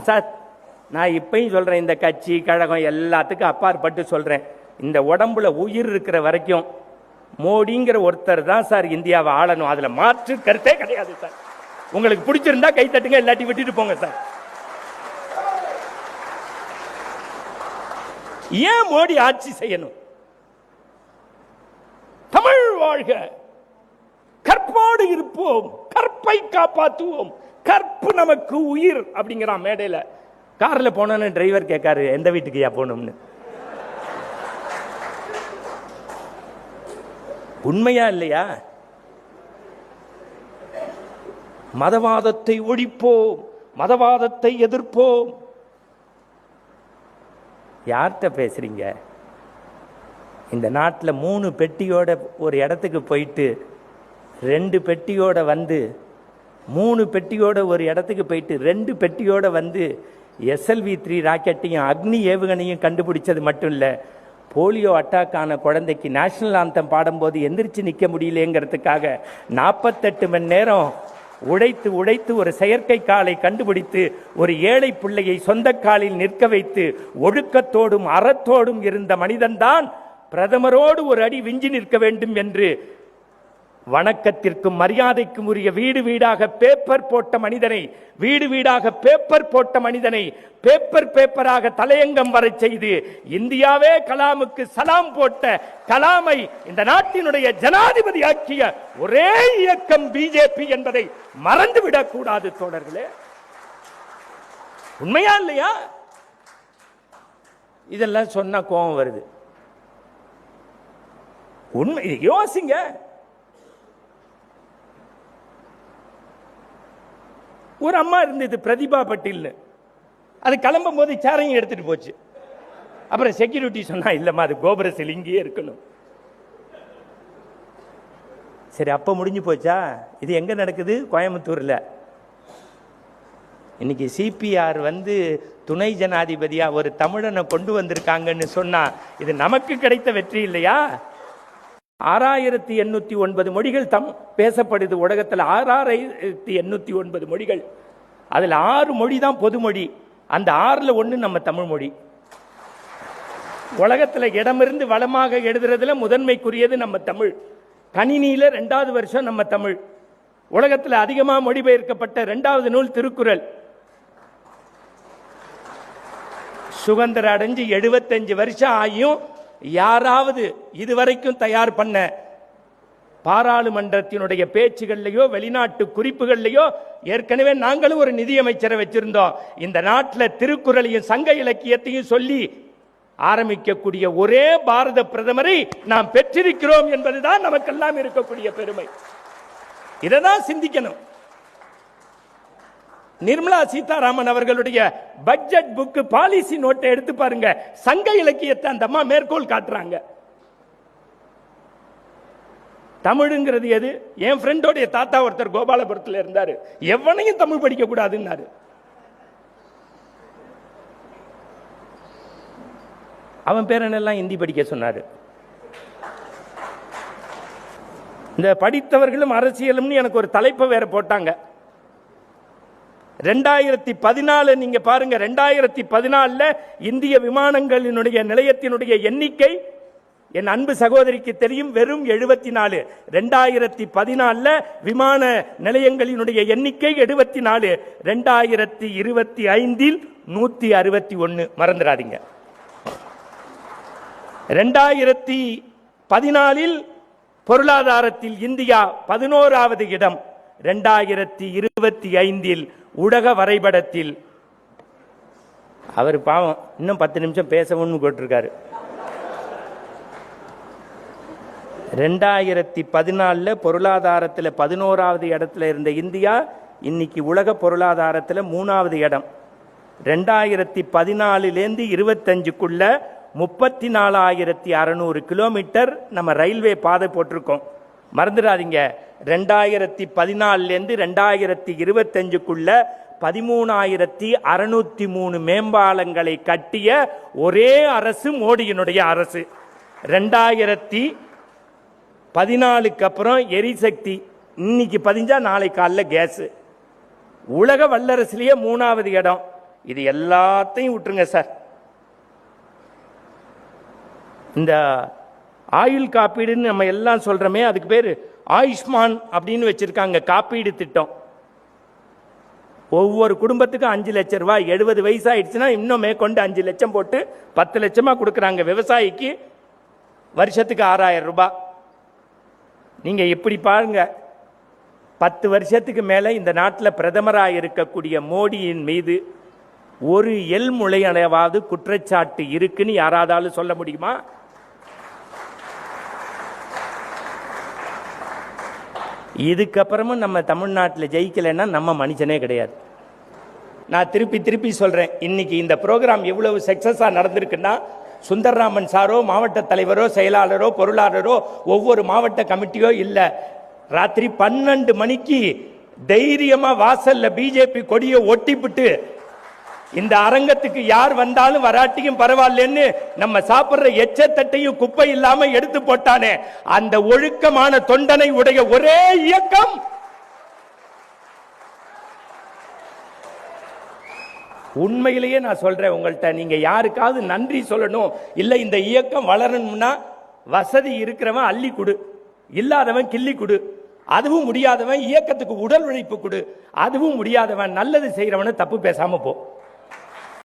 Sir, நான் இப்பயும் சொல்றேன், இந்த கட்சி கழகம் எல்லாத்துக்கும் அப்பாற்பட்டு சொல்றேன், இந்த உடம்புல உயிர் இருக்கிற வரைக்கும் மோடிங்கிற ஒருத்தர் தான் சார் இந்தியாவை ஆளணும். அதுல மாற்று கருத்தே கிடையாது சார். உங்களுக்கு பிடிச்சிருந்தா கை தட்டுங்க, இல்லாட்டி விட்டுட்டு போங்க சார். ஏன் மோடி ஆட்சி செய்யணும்? தமிழ் வாழ்க, கற்போடு இருப்போம், கற்பை காப்பாற்றுவோம், கற்பு நமக்கு உயிர் அப்படிங்கிறான் மேடையில. கார்ல போனோன்னு டிரைவர் கேட்காரு, எந்த வீட்டுக்கு யா போகணும்னு. உண்மையா இல்லையா? மதவாதத்தை ஒழிப்போம், மதவாதத்தை எதிர்ப்போம். யார்கிட்ட பேசுறீங்க? இந்த நாட்டில் 3 பெட்டியோட ஒரு இடத்துக்கு போயிட்டு 2 பெட்டியோட வந்து 3 பெட்டியோட ஒரு இடத்துக்கு போயிட்டு 2 பெட்டியோட வந்து SLV-3 ராக்கெட்டையும் அக்னி ஏவுகணையும் கண்டுபிடிச்சது மட்டும் இல்லை, போலியோ அட்டாக் ஆன குழந்தைக்கு நேஷனல் ஆந்தம் பாடும்போது எந்திரிச்சு நிற்க முடியலங்கிறதுக்காக 48 மணி நேரம் உழைத்து உழைத்து ஒரு செயற்கை காலை கண்டுபிடித்து ஒரு ஏழை பிள்ளையை சொந்த காலில் நிற்க வைத்து ஒழுக்கத்தோடும் அறத்தோடும் இருந்த மனிதன்தான் பிரதமரோடு ஒரு அடி விஞ்சி நிற்க வேண்டும் என்று வணக்கத்திற்கும் மரியாதைக்கும் உரிய வீடு வீடாக பேப்பர் போட்ட மனிதனை, வீடு வீடாக பேப்பர் போட்ட மனிதனை பேப்பராக தலையங்கம் வரை செய்து இந்தியாவே கலாமுக்கு சலாம் போட்ட கலாமை இந்த நாட்டினுடைய ஜனாதிபதி ஆக்கிய ஒரே இயக்கம் பிஜேபி என்பதை மறந்துவிடக் கூடாது தோழர்களே. உண்மையா இல்லையா? இதெல்லாம் சொன்னா கோபம் வருது. உண்மை யோசிங்க. ஒரு அம்மா இருந்தது பிரதிபா பட்டீல்னு, அது கிளம்பும் போது சேரையும் எடுத்துட்டு போச்சு. அப்புறம் செக்யூரிட்டி சொன்னா, இல்லம்மா அது கோபுரத்தில் இங்கேயே இருக்கணும். சரி, அப்ப முடிஞ்சு போச்சா? இது எங்க நடக்குது? கோயம்புத்தூர்ல. இன்னைக்கு சிபிஆர் வந்து துணை ஜனாதிபதியா ஒரு தமிழனை கொண்டு வந்திருக்காங்கன்னு சொன்னா இது நமக்கு கிடைத்த வெற்றி இல்லையா? 6809 மொழிகள் பேசப்படுது உலகத்தில். 6809 மொழிகள். அதில் 6 மொழி தான் பொதுமொழி. அந்த 6ல் 1 நம்ம தமிழ் மொழி. உலகத்தில் இடமிருந்து வளமாக எழுதுறதுல முதன்மைக்குரியது நம்ம தமிழ். கணினியில 2வது வருஷம் நம்ம தமிழ். உலகத்தில் அதிகமாக மொழிபெயர்க்கப்பட்ட 2வது நூல் திருக்குறள். சுதந்திரம் அடைஞ்சு 75 வருஷம் ஆகியும் யாராவது இதுவரைக்கும் தயார் பண்ண பாராளுமன்றத்தினுடைய பேச்சுகள்லையோ வெளிநாட்டு குறிப்புகள்லையோ, ஏற்கனவே நாங்களும் ஒரு நிதியமைச்சரை வச்சிருந்தோம், இந்த நாட்டில் திருக்குறளையும் சங்க இலக்கியத்தையும் சொல்லி ஆரம்பிக்கக்கூடிய ஒரே பாரத பிரதமரை நாம் பெற்றிருக்கிறோம் என்பதுதான் நமக்கெல்லாம் இருக்கக்கூடிய பெருமை. இதைதான் சிந்திக்கணும். நிர்மலா சீதாராமன் அவர்களுடைய பட்ஜெட் புக் பாலிசி நோட்டை எடுத்து பாருங்க. சங்க இலக்கியத்தை அந்த அம்மா மேற்கோள் காட்டுறாங்க. தமிழுங்கிறது எது? என் ஃப்ரெண்டோடைய தாத்தா ஒருத்தர் கோபாலபுரத்தில் இருந்தாரு, எவனையும் தமிழ் படிக்க கூடாதுன்னாரு. அவன் பேரனெல்லாம் ஹிந்தி படிக்க சொன்னாரு. இந்த படித்தவர்களும் அரசியலும் எனக்கு ஒரு தலைப்பை வேற போட்டாங்க. 2014 நீங்க பாருங்க, 2014 இந்திய விமானங்களினுடைய நிலையத்தினுடைய எண்ணிக்கை என் அன்பு சகோதரிக்கு தெரியும், வெறும் 74. 2014 விமான நிலையங்களினுடைய எண்ணிக்கை 74. 2025 161. மறந்துடாதீங்க. 2014 பொருளாதாரத்தில் இந்தியா 11வது இடம். 2025 உலக வரைபடத்தில் அவர் பாவம் இன்னும் 10 நிமிஷம் பேசணும்னு போட்டிருக்காரு. 2014 பொருளாதாரத்தில் 11வது இடத்துல இருந்த இந்தியா இன்னைக்கு உலக பொருளாதாரத்தில் 3வது இடம். 2014 25க்குள்ள 34,600 கிலோமீட்டர் நம்ம ரயில்வே பாதை போட்டிருக்கோம். மறந்துடாதீங்க, 2014 2025க்குள்ள 13,603 மேம்பாலங்களை கட்டிய ஒரே அரசு மோடியினுடைய அரசு. 2014க்கு அப்புறம் எரிசக்தி இன்னைக்கு பதிஞ்சா நாளை காலைல கேஸ். உலக வல்லரசுலயே 3வது இடம். இது எல்லாத்தையும் விட்டுருங்க சார். இந்த ஆயுள் காப்பீடுன்னு நம்ம எல்லாம் சொல்றோமே, அதுக்கு பேர் ஆயுஷ்மான் அப்படின்னு வச்சிருக்காங்க காப்பீடு திட்டம். ஒவ்வொரு குடும்பத்துக்கும் 5 லட்சம் ரூபாய். 70 வயசு ஆயிடுச்சுன்னா இன்னும் மேற்கொண்டு 5 லட்சம் போட்டு 10 லட்சமா கொடுக்குறாங்க. விவசாயிக்கு வருஷத்துக்கு 6000 ரூபாய். நீங்க எப்படி பாருங்க, 10 வருஷத்துக்கு மேல இந்த நாட்டில் பிரதமராக இருக்கக்கூடிய மோடியின் மீது ஒரு எல் முளையளவாவது குற்றச்சாட்டு இருக்குன்னு யாராவது சொல்ல முடியுமா? இதுக்கப்புறமும் நம்ம தமிழ்நாட்டில் ஜெயிக்கலைன்னா நம்ம மனுஷனே கிடையாது. நான் திருப்பி திருப்பி சொல்றேன், இன்னைக்கு இந்த ப்ரோக்ராம் எவ்வளவு சக்சஸா நடந்திருக்குன்னா, சுந்தரராமன் சாரோ, மாவட்ட தலைவரோ, செயலாளரோ, பொருளாளரோ, ஒவ்வொரு மாவட்ட கமிட்டியோ இல்ல, ராத்திரி 12 மணிக்கு தைரியமா வாசல்ல பிஜேபி கொடியை ஒட்டிவிட்டு இந்த அரங்கத்துக்கு யார் வந்தாலும் வராட்டியும் பரவாயில்லன்னு நம்ம சாப்பிடுற எச்சத்தட்டையும் குப்பை இல்லாம எடுத்து போட்டானே, அந்த ஒழுக்கமான தொண்டனை உடைய ஒரே இயக்கம் உண்மையிலேயே நான் சொல்றேன் உங்கள்கிட்ட, நீங்க யாருக்காவது நன்றி சொல்லணும், இல்ல இந்த இயக்கம் வளரணும்னா வசதி இருக்கிறவன் அள்ளி கொடு, இல்லாதவன் கிள்ளி கொடு, அதுவும் முடியாதவன் இயக்கத்துக்கு உடல் உழைப்பு கொடு, அதுவும் முடியாதவன் நல்லது செய்யறவன தப்பு பேசாம போ.